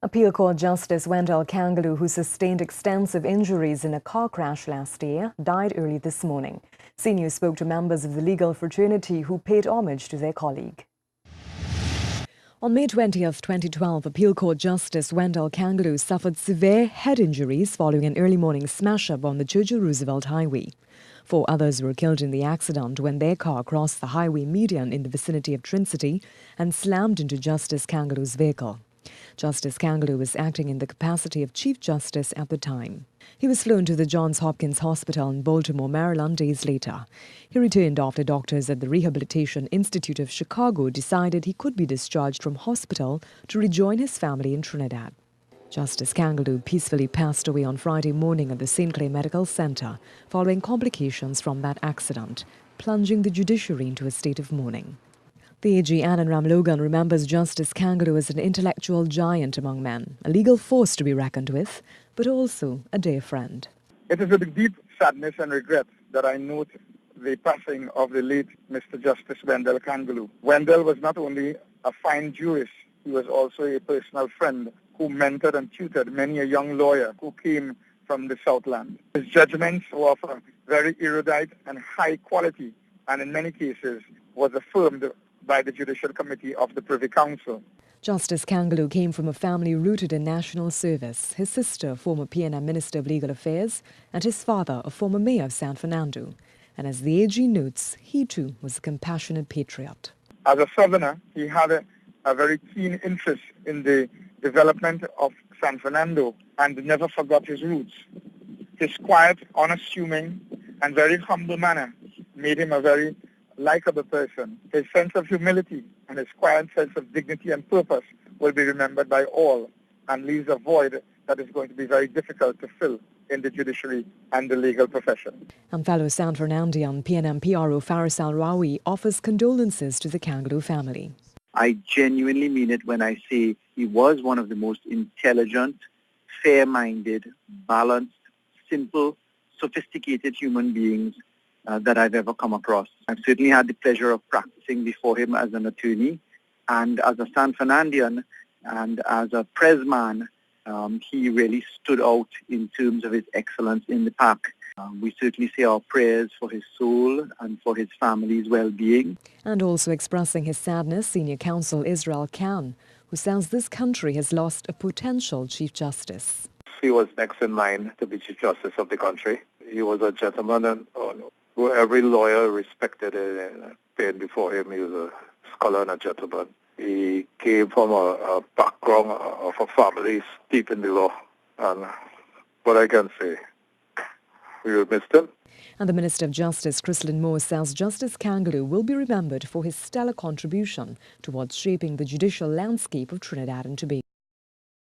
Appeal Court Justice Wendell Kangaloo, who sustained extensive injuries in a car crash last year, died early this morning. CNews spoke to members of the legal fraternity who paid homage to their colleague. On May 20th, 2012, Appeal Court Justice Wendell Kangaloo suffered severe head injuries following an early morning smash-up on the Churchill Roosevelt Highway. 4 others were killed in the accident when their car crossed the highway median in the vicinity of Trin City and slammed into Justice Kangaloo's vehicle. Justice Kangaloo was acting in the capacity of Chief Justice at the time. He was flown to the Johns Hopkins Hospital in Baltimore, Maryland days later. He returned after doctors at the Rehabilitation Institute of Chicago decided he could be discharged from hospital to rejoin his family in Trinidad. Justice Kangaloo peacefully passed away on Friday morning at the St. Clair Medical Center following complications from that accident, plunging the judiciary into a state of mourning. The AG Anand Ramlogan remembers Justice Kangaloo as an intellectual giant among men, a legal force to be reckoned with, but also a dear friend. It is with deep sadness and regret that I note the passing of the late Mr. Justice Wendell Kangaloo. Wendell was not only a fine jurist, he was also a personal friend who mentored and tutored many a young lawyer who came from the Southland. His judgments were of a very erudite and high quality, and in many cases was affirmed by the Judicial Committee of the Privy Council. Justice Kangaloo came from a family rooted in national service, his sister, former PNM Minister of Legal Affairs, and his father, a former mayor of San Fernando. And as the AG notes, he too was a compassionate patriot. As a Southerner, he had a very keen interest in the development of San Fernando and never forgot his roots. His quiet, unassuming, and very humble manner made him a very likable person. His sense of humility and his quiet sense of dignity and purpose will be remembered by all and leaves a void that is going to be very difficult to fill in the judiciary and the legal profession. And fellow San Fernandian PNM PRO Faris Al-Rawi offers condolences to the Kangaloo family. I genuinely mean it when I say he was one of the most intelligent, fair-minded, balanced, simple, sophisticated human beings that I've ever come across. I've certainly had the pleasure of practicing before him as an attorney, and as a San Fernandian and as a press man, he really stood out in terms of his excellence in the pack. We certainly say our prayers for his soul and for his family's well-being. And also expressing his sadness, Senior Counsel Israel Khan, who says this country has lost a potential Chief Justice. He was next in line to be Chief Justice of the country. He was a gentleman and who every lawyer respected and paid before him. He was a scholar and a gentleman. He came from a background of a family deep in the law. And what I can say, we will miss him. And the Minister of Justice, Chrislyn Moore, says Justice Kangaloo will be remembered for his stellar contribution towards shaping the judicial landscape of Trinidad and Tobago.